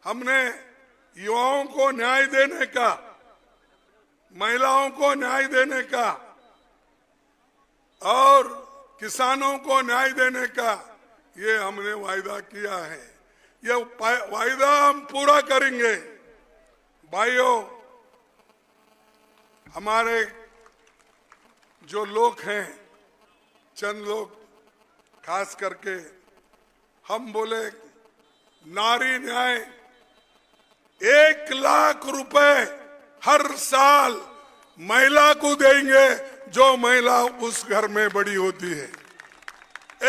हमने युवाओं को न्याय देने का, महिलाओं को न्याय देने का और किसानों को न्याय देने का ये हमने वायदा किया है। ये वायदा हम पूरा करेंगे। भाइयों, हमारे जो लोग हैं, चंद लोग खास करके, हम बोले नारी न्याय 1 लाख रुपए हर साल महिला को देंगे जो महिला उस घर में बड़ी होती है।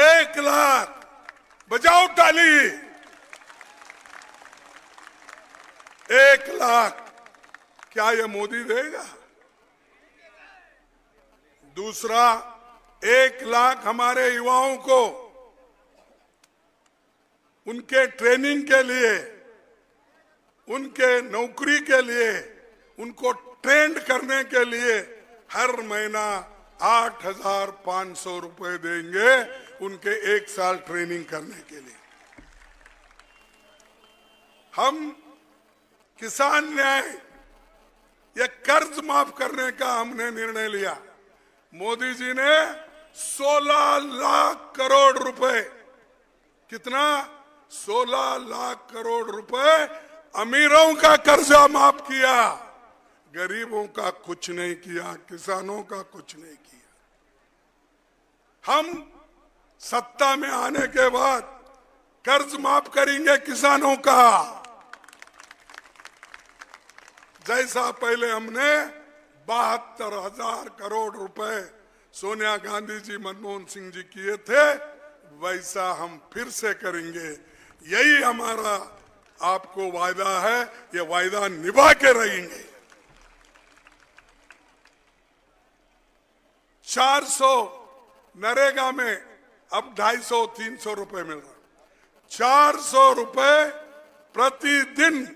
1 लाख। बजाओ ताली। 1 लाख। क्या ये मोदी देगा? दूसरा, 1 लाख हमारे युवाओं को उनके ट्रेनिंग के लिए, उनके नौकरी के लिए, उनको ट्रेंड करने के लिए हर महीना 8,500 रुपए देंगे उनके 1 साल ट्रेनिंग करने के लिए। हम किसान न्याय, ये कर्ज माफ करने का हमने निर्णय लिया। मोदी जी ने 16 लाख करोड़ रुपए, कितना? 16 लाख करोड़ रुपए अमीरों का कर्जा माफ किया, गरीबों का कुछ नहीं किया, किसानों का कुछ नहीं किया। हम सत्ता में आने के बाद कर्ज माफ करेंगे किसानों का। जैसा पहले हमने 72,000 करोड़ रुपए सोनिया गांधी जी, मनमोहन सिंह जी किए थे, वैसा हम फिर से करेंगे। यही हमारा आपको वायदा है। ये वायदा निभा के रहेंगे। 400 नरेगा में अब 250-300 रुपए मिल रहा। 400 रुपए प्रतिदिन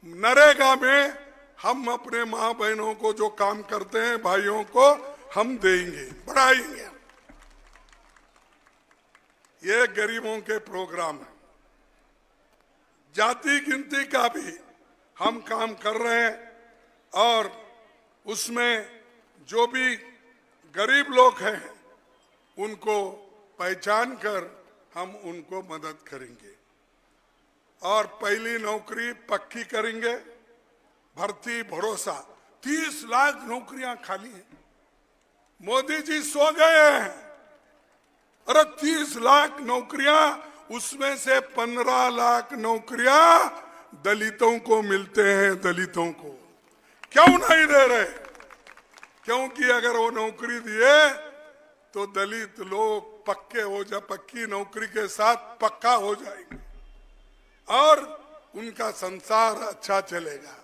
नरेगा में हम अपने माँ बहनों को जो काम करते हैं, भाइयों को हम देंगे, बढ़ाएंगे। ये गरीबों के प्रोग्राम है। जाति गिनती का भी हम काम कर रहे हैं और उसमें जो भी गरीब लोग हैं उनको पहचान कर हम उनको मदद करेंगे और पहली नौकरी पक्की करेंगे भर्ती भरोसा, 30 लाख नौकरियां खाली हैं। मोदी जी सो गए हैं। अरे 30 लाख नौकरियां, उसमें से 15 लाख नौकरियां दलितों को मिलते हैं। दलितों को क्यों नहीं दे रहे? क्योंकि अगर वो नौकरी दिए तो दलित लोग पक्की नौकरी के साथ पक्का हो जाएंगे और उनका संसार अच्छा चलेगा,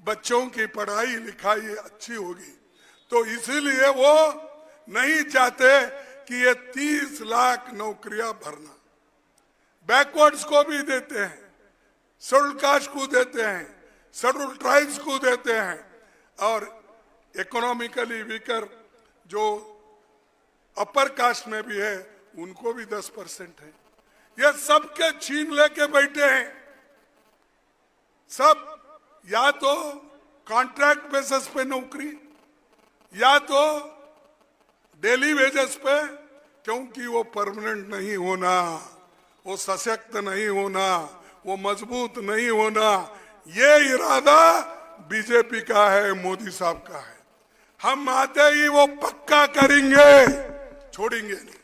बच्चों की पढ़ाई लिखाई अच्छी होगी। तो इसीलिए वो नहीं चाहते कि ये 30 लाख नौकरियां भरना। बैकवर्ड्स को भी देते हैं, शेड्यूल कास्ट को देते हैं, शेड्यूल ट्राइब्स को देते हैं, और इकोनॉमिकली वीकर जो अपर कास्ट में भी है उनको भी 10% है। ये सबके छीन लेके बैठे हैं। सब या तो कॉन्ट्रैक्ट बेसिस पे नौकरी या तो डेली वेजेस पे, क्योंकि वो परमानेंट नहीं होना, वो सशक्त नहीं होना, वो मजबूत नहीं होना। ये इरादा बीजेपी का है, मोदी साहब का है। हम आते ही वो पक्का करेंगे, छोड़ेंगे नहीं।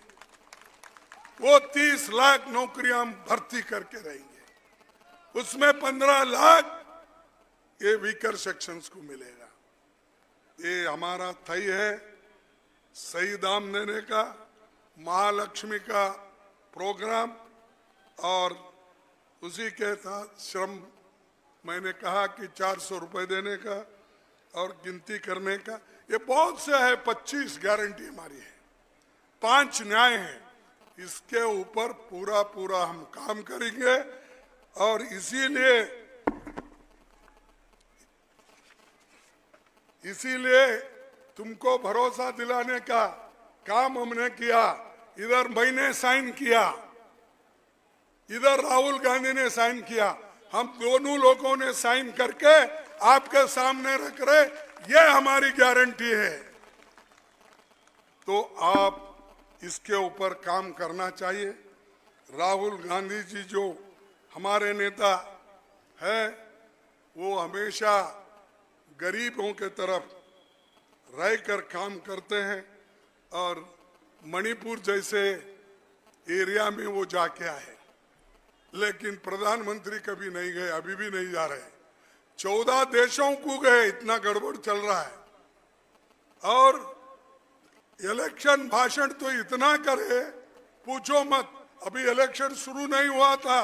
वो 30 लाख नौकरियां हम भर्ती करके रहेंगे, उसमें 15 लाख ये वीकर सेक्शंस को मिलेगा। ये हमारा तय है। सही दाम देने का, महालक्ष्मी का प्रोग्राम और उसी के साथ श्रम, मैंने कहा कि 400 रुपए देने का और गिनती करने का, ये बहुत से है। 25 गारंटी हमारी है, 5 न्याय है। इसके ऊपर पूरा हम काम करेंगे और इसीलिए तुमको भरोसा दिलाने का काम हमने किया। इधर मैंने साइन किया, इधर राहुल गांधी ने साइन किया। हम दोनों लोगों ने साइन करके आपके सामने रख रहे, ये हमारी गारंटी है। तो आप इसके ऊपर काम करना चाहिए। राहुल गांधी जी जो हमारे नेता है, वो हमेशा गरीबों के तरफ रहकर काम करते हैं और मणिपुर जैसे एरिया में वो जाके आए, लेकिन प्रधानमंत्री कभी नहीं गए, अभी भी नहीं जा रहे। 14 देशों को गए, इतना गड़बड़ चल रहा है। और इलेक्शन भाषण तो इतना करे पूछो मत। अभी इलेक्शन शुरू नहीं हुआ था,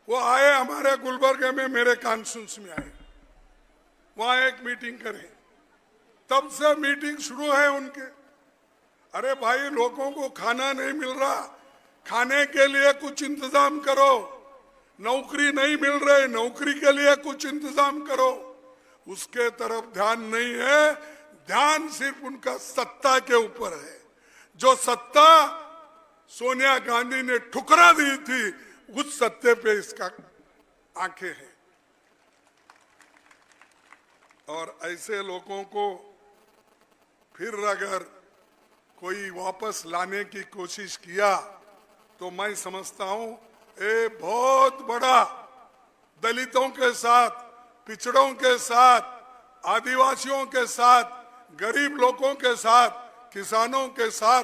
वो आए हमारे गुलबर्गे में, मेरे कॉन्स्टिट्यूंसी में आए, वहां एक मीटिंग करे, तब से मीटिंग शुरू है उनके। अरे भाई, लोगों को खाना नहीं मिल रहा, खाने के लिए कुछ इंतजाम करो। नौकरी नहीं मिल रही, नौकरी के लिए कुछ इंतजाम करो। उसके तरफ ध्यान नहीं है, ध्यान सिर्फ उनका सत्ता के ऊपर है। जो सत्ता सोनिया गांधी ने ठुकरा दी थी, उस सत्ते पे इसका आंखें हैं। और ऐसे लोगों को फिर अगर कोई वापस लाने की कोशिश किया तो मैं समझता हूं ये बहुत बड़ा दलितों के साथ, पिछड़ों के साथ, आदिवासियों के साथ, गरीब लोगों के साथ, किसानों के साथ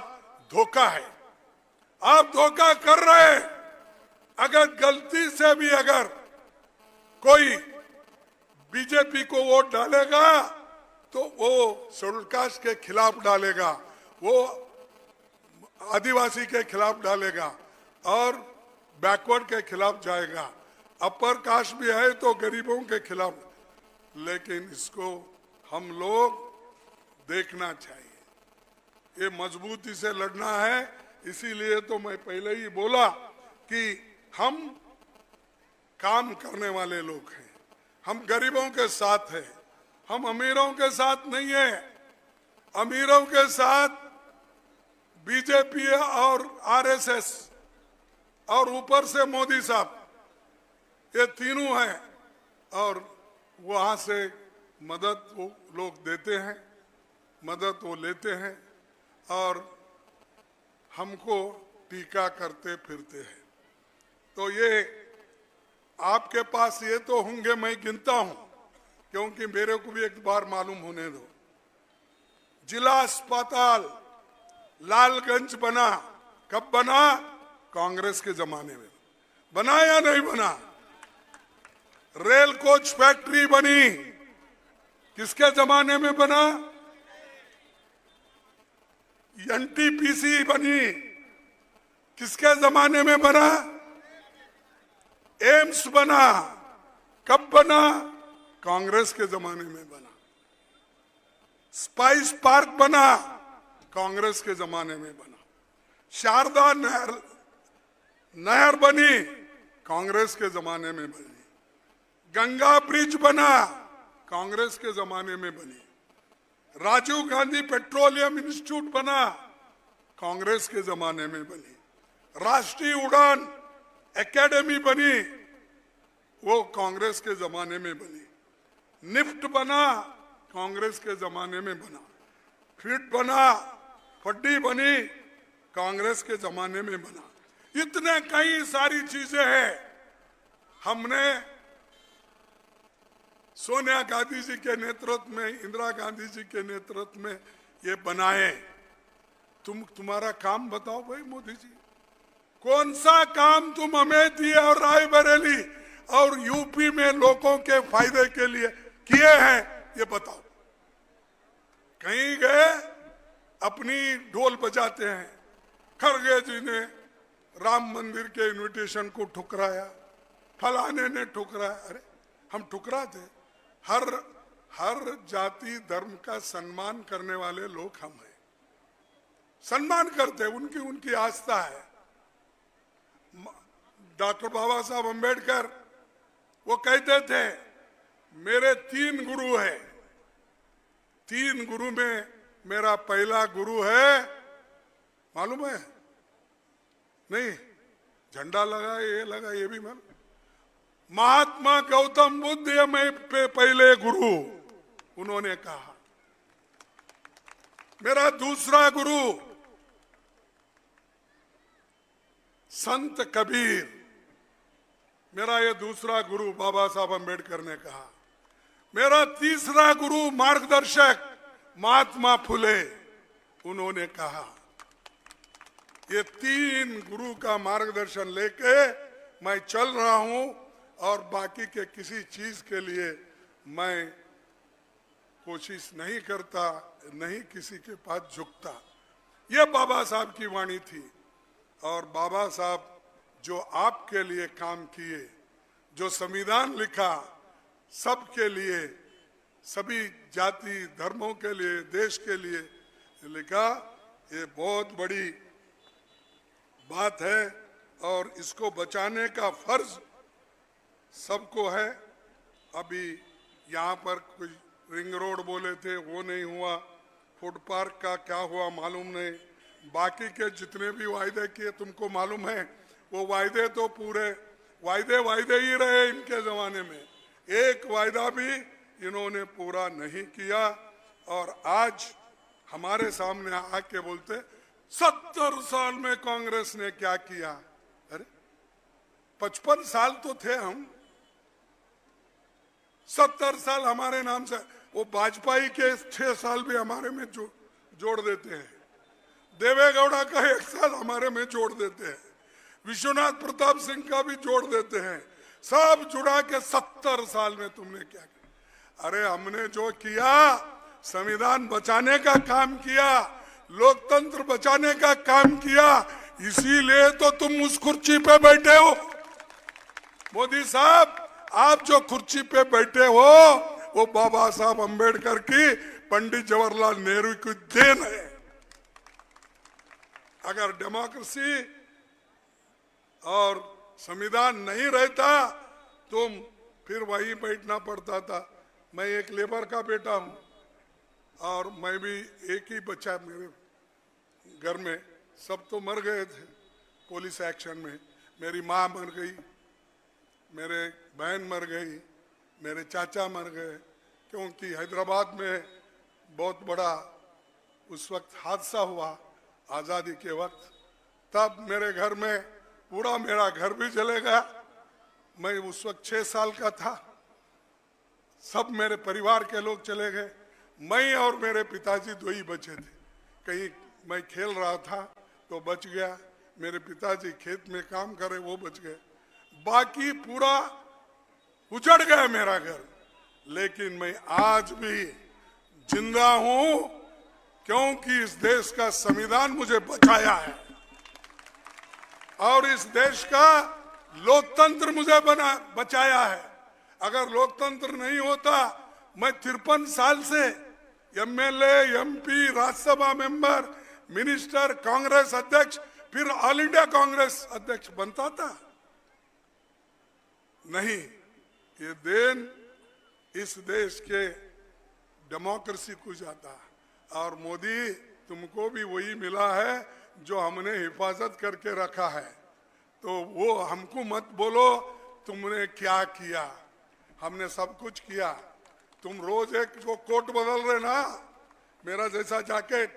धोखा है। आप धोखा कर रहे हैं। अगर गलती से भी अगर कोई बीजेपी को वोट डालेगा तो वो शेड्यूल कास्ट के खिलाफ डालेगा, वो आदिवासी के खिलाफ डालेगा और बैकवर्ड के खिलाफ जाएगा। अपर कास्ट भी है तो गरीबों के खिलाफ। लेकिन इसको हम लोग देखना चाहिए, ये मजबूती से लड़ना है। इसीलिए तो मैं पहले ही बोला कि हम काम करने वाले लोग हैं, हम गरीबों के साथ हैं, हम अमीरों के साथ नहीं है। अमीरों के साथ बीजेपी और आरएसएस और ऊपर से मोदी साहब, ये तीनों हैं। और वहां से मदद वो लोग देते हैं, मदद वो लेते हैं और हमको टीका करते फिरते हैं। तो ये आपके पास ये तो होंगे, मैं गिनता हूं क्योंकि मेरे को भी एक बार मालूम होने दो। जिला अस्पताल लालगंज बना, कब बना? कांग्रेस के जमाने में बना या नहीं बना? रेल कोच फैक्ट्री बनी, किसके जमाने में बना? एनटीपीसी बनी, किसके जमाने में बना? एम्स बना, कब बना? कांग्रेस के जमाने में बना। स्पाइस पार्क बना, कांग्रेस के जमाने में बना। शारदा नहर बनी, कांग्रेस के जमाने में बनी। गंगा ब्रिज बना, कांग्रेस के जमाने में बनी। राजीव गांधी पेट्रोलियम इंस्टीट्यूट बना, कांग्रेस के जमाने में बनी। राष्ट्रीय उड़ान एकेडमी बनी, वो कांग्रेस के जमाने में बनी। निफ्ट बना, कांग्रेस के जमाने में बना। फिट बना, फड्डी बनी, कांग्रेस के जमाने में बना। इतने कई सारी चीजें हैं हमने सोनिया गांधी जी के नेतृत्व में, इंदिरा गांधी जी के नेतृत्व में ये बनाए। तुम्हारा काम बताओ भाई मोदी जी, कौन सा काम तुम हमें दिए और रायबरेली और यूपी में लोगों के फायदे के लिए किए हैं, ये बताओ। कहीं गए अपनी ढोल बजाते हैं। खड़गे जी ने राम मंदिर के इनविटेशन को ठुकराया, फलाने ने ठुकराया। अरे हम ठुकराते? हर जाति धर्म का सम्मान करने वाले लोग हम हैं, सम्मान करते, उनकी आस्था है। डॉक्टर बाबा साहब अंबेडकर वो कहते थे मेरे 3 गुरु हैं, 3 गुरु में मेरा पहला गुरु है, मालूम है? नहीं, झंडा लगा, ये लगा, ये भी मालूम। महात्मा गौतम बुद्ध ये मैं पहले गुरु, उन्होंने कहा। मेरा दूसरा गुरु संत कबीर, मेरा ये दूसरा गुरु बाबा साहब अंबेडकर ने कहा। मेरा तीसरा गुरु मार्गदर्शक महात्मा फुले, उन्होंने कहा। ये 3 गुरु का मार्गदर्शन लेके मैं चल रहा हूं और बाकी के किसी चीज के लिए मैं कोशिश नहीं करता, नहीं किसी के पास झुकता। ये बाबा साहब की वाणी थी। और बाबा साहब जो आपके लिए काम किए, जो संविधान लिखा सबके लिए, सभी जाति धर्मों के लिए, देश के लिए लिखा, ये बहुत बड़ी बात है और इसको बचाने का फर्ज सबको है। अभी यहाँ पर कोई रिंग रोड बोले थे, वो नहीं हुआ। फूड पार्क का क्या हुआ मालूम नहीं। बाकी के जितने भी वायदे किए तुमको मालूम है, वो वायदे तो पूरे वायदे ही रहे इनके जमाने में। एक वायदा भी इन्होंने पूरा नहीं किया और आज हमारे सामने आके बोलते 70 साल में कांग्रेस ने क्या किया। अरे 55 साल तो थे हम, 70 साल हमारे नाम से। वो वाजपेयी के 6 साल भी हमारे में जोड़ देते हैं। देवेगौड़ा का 1 साल हमारे में जोड़ देते हैं। विश्वनाथ प्रताप सिंह का भी जोड़ देते हैं। सब जुड़ा के 70 साल में तुमने क्या किया। अरे हमने जो किया, संविधान बचाने का काम किया, लोकतंत्र बचाने का काम किया, इसीलिए तो तुम उस कुर्सी पे बैठे हो। मोदी साहब, आप जो कुर्सी पे बैठे हो वो बाबा साहब अंबेडकर की, पंडित जवाहरलाल नेहरू की देन है। अगर डेमोक्रेसी और संविधान नहीं रहता तो फिर वहीं बैठना पड़ता था। मैं एक लेबर का बेटा हूं और मैं भी एक ही बच्चा मेरे घर में, सब तो मर गए थे पुलिस एक्शन में। मेरी माँ मर गई, मेरे बहन मर गई, मेरे चाचा मर गए, क्योंकि हैदराबाद में बहुत बड़ा उस वक्त हादसा हुआ आज़ादी के वक्त। तब मेरे घर में पूरा मेरा घर भी जलेगा। मैं उस वक्त 6 साल का था। सब मेरे परिवार के लोग चले गए। मैं और मेरे पिताजी दो ही बचे थे। कहीं मैं खेल रहा था तो बच गया, मेरे पिताजी खेत में काम करे वो बच गए, बाकी पूरा उजड़ गया मेरा घर। लेकिन मैं आज भी जिंदा हूं क्योंकि इस देश का संविधान मुझे बचाया है और इस देश का लोकतंत्र मुझे बचाया है। अगर लोकतंत्र नहीं होता, मैं 53 साल से MLA, MP, Rajya Sabha member, minister, Congress अध्यक्ष, फिर ऑल इंडिया कांग्रेस अध्यक्ष बनता था? नहीं, ये देन इस देश के डेमोक्रेसी को जाता है। और मोदी, तुमको भी वही मिला है जो हमने हिफाजत करके रखा है। तो वो हमको मत बोलो तुमने क्या किया, हमने सब कुछ किया। तुम रोज एक जो कोट बदल रहे ना, मेरा जैसा जैकेट,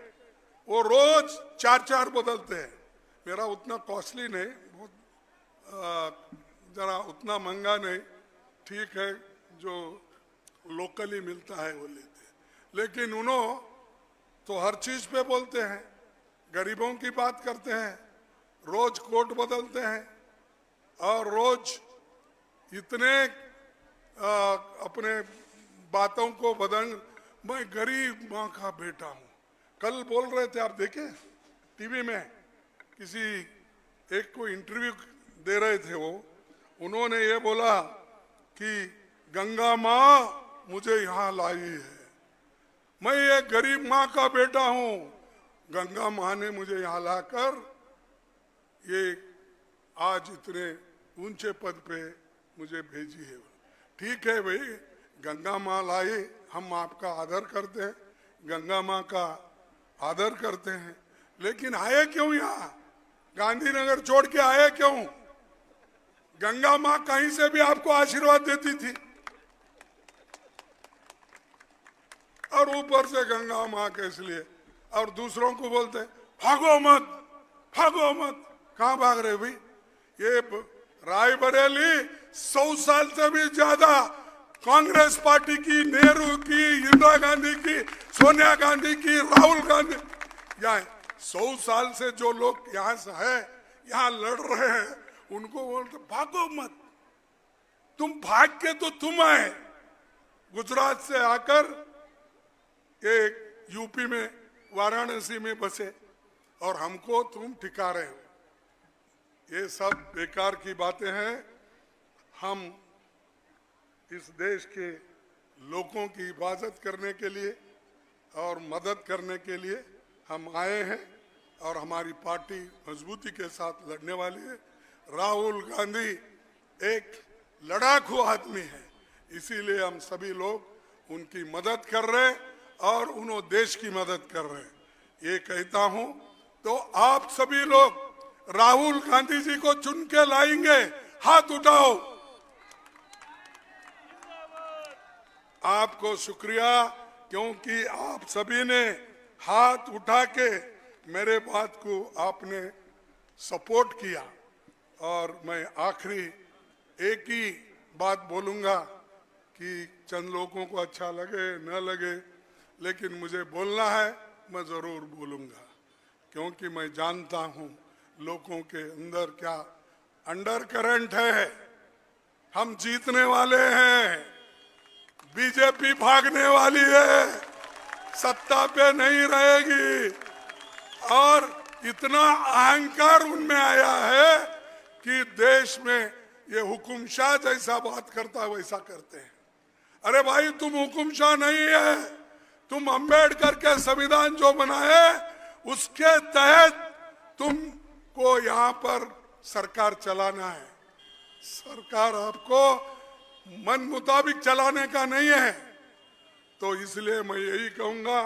वो रोज 4-4 बदलते हैं। मेरा उतना कॉस्टली नहीं, बहुत जरा उतना महंगा नहीं, ठीक है, जो लोकली मिलता है वो लेते हैं। लेकिन उन्होंने तो हर चीज पे बोलते हैं, गरीबों की बात करते हैं, रोज कोट बदलते हैं और रोज इतने अपने बातों को बदल। मैं गरीब माँ का बेटा हूँ। कल बोल रहे थे, आप देखे टीवी में, किसी एक को इंटरव्यू दे रहे थे, वो उन्होंने ये बोला कि गंगा माँ मुझे यहाँ लाई है, मैं एक गरीब माँ का बेटा हूँ, गंगा माँ ने मुझे यहाँ लाकर ये आज इतने ऊंचे पद पे मुझे भेजी है। ठीक है भाई, गंगा माँ लाई, हम आपका आदर करते हैं, गंगा माँ का आदर करते हैं, लेकिन आए क्यों यहाँ? गांधीनगर छोड़ के आए क्यों? गंगा माँ कहीं से भी आपको आशीर्वाद देती थी और ऊपर से गंगा माँ के इसलिए, और दूसरों को बोलते भागो मत, भागो मत। कहाँ भाग रहे भाई? ये रायबरेली 100 साल से भी ज्यादा कांग्रेस पार्टी की, नेहरू की, इंदिरा गांधी की, सोनिया गांधी की, राहुल गांधी, यहाँ 100 साल से जो लोग यहाँ से है, यहाँ लड़ रहे हैं, उनको बोलते भागो मत। तुम भाग के तो तुम आए, गुजरात से आकर एक यूपी में वाराणसी में बसे और हमको तुम टिका रहे हो। ये सब बेकार की बातें हैं। हम इस देश के लोगों की हिफाजत करने के लिए और मदद करने के लिए हम आए हैं और हमारी पार्टी मजबूती के साथ लड़ने वाली है। राहुल गांधी एक लड़ाकू आदमी है, इसीलिए हम सभी लोग उनकी मदद कर रहे हैं और उन्होंने देश की मदद कर रहे हैं। ये कहता हूं तो आप सभी लोग राहुल गांधी जी को चुन के लाएंगे, हाथ उठाओ। आपको शुक्रिया, क्योंकि आप सभी ने हाथ उठा के मेरे बात को आपने सपोर्ट किया। और मैं आखिरी एक ही बात बोलूंगा कि चंद लोगों को अच्छा लगे न लगे, लेकिन मुझे बोलना है, मैं जरूर बोलूंगा, क्योंकि मैं जानता हूं लोगों के अंदर क्या अंडर करंट है। हम जीतने वाले हैं, बीजेपी भागने वाली है, सत्ता पे नहीं रहेगी। और इतना अहंकार उनमें आया है कि देश में ये हुकुमशाह जैसा बात करता है वैसा करते हैं। अरे भाई, तुम हुकुमशाह नहीं है, तुम अंबेडकर के संविधान जो बनाए उसके तहत तुमको यहाँ पर सरकार चलाना है। सरकार आपको मन मुताबिक चलाने का नहीं है। तो इसलिए मैं यही कहूंगा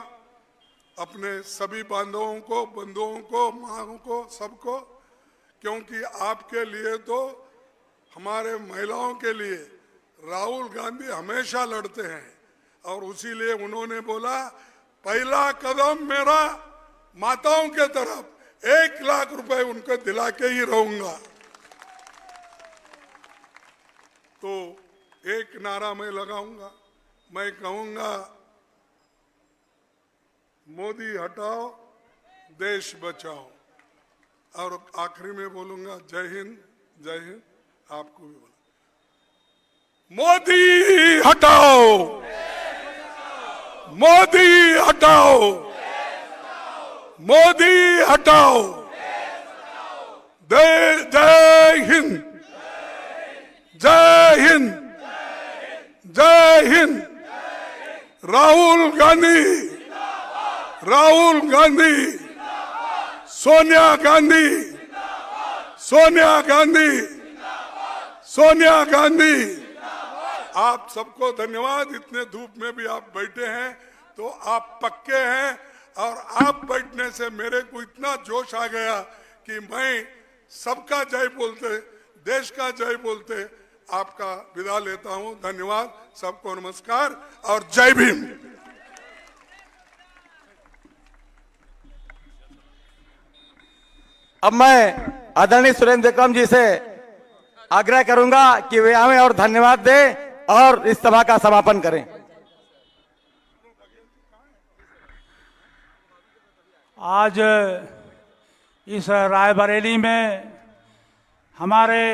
अपने सभी बंधुओं को, माँओं को, सबको, क्योंकि आपके लिए तो हमारे महिलाओं के लिए राहुल गांधी हमेशा लड़ते हैं और उसीलिए उन्होंने बोला पहला कदम मेरा माताओं के तरफ 1 लाख रुपए उनको दिला के ही रहूंगा। तो एक नारा मैं लगाऊंगा, मैं कहूंगा मोदी हटाओ देश बचाओ। और आखिरी में बोलूंगा जय हिंद, जय हिंद। आपको भी बोला मोदी हटाओ, मोदी हटाओ, मोदी हटाओ, जय हिंद, जय हिंद, जय हिंद। राहुल गांधी, राहुल गांधी, सोनिया गांधी, सोनिया गांधी, सोनिया गांधी। आप सबको धन्यवाद। इतने धूप में भी आप बैठे हैं तो आप पक्के हैं, और आप बैठने से मेरे को इतना जोश आ गया कि मैं सबका जय बोलते, देश का जय बोलते आपका विदा लेता हूं। धन्यवाद, सबको नमस्कार और जय भीम। अब मैं आदरणीय सुरेंद्र कम जी से आग्रह करूंगा कि वे आवें और धन्यवाद दें और इस सभा का समापन करें। आज इस रायबरेली में हमारे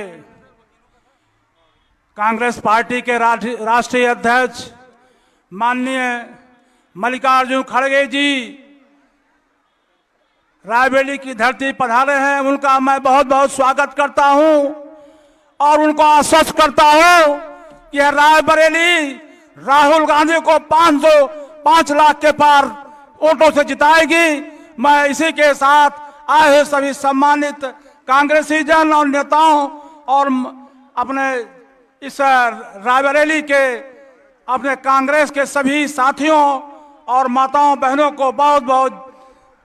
कांग्रेस पार्टी के राष्ट्रीय अध्यक्ष माननीय मल्लिकार्जुन खड़गे जी रायबरेली की धरती पधारे हैं। उनका मैं बहुत बहुत स्वागत करता हूं और उनको आश्वस्त करता हूं कि रायबरेली राहुल गांधी को 5 लाख के पार वोटों से जिताएगी। मैं इसी के साथ आए हुए सभी सम्मानित कांग्रेसी जन और नेताओं और अपने इस रायबरेली के अपने कांग्रेस के सभी साथियों और माताओं बहनों को बहुत बहुत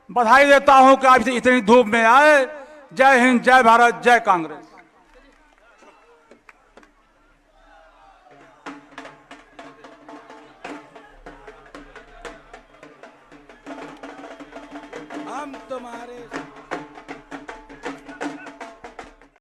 बधाई देता हूं कि आप इतनी धूप में आए। जय हिंद, जय भारत, जय कांग्रेस। हम तुम्हारे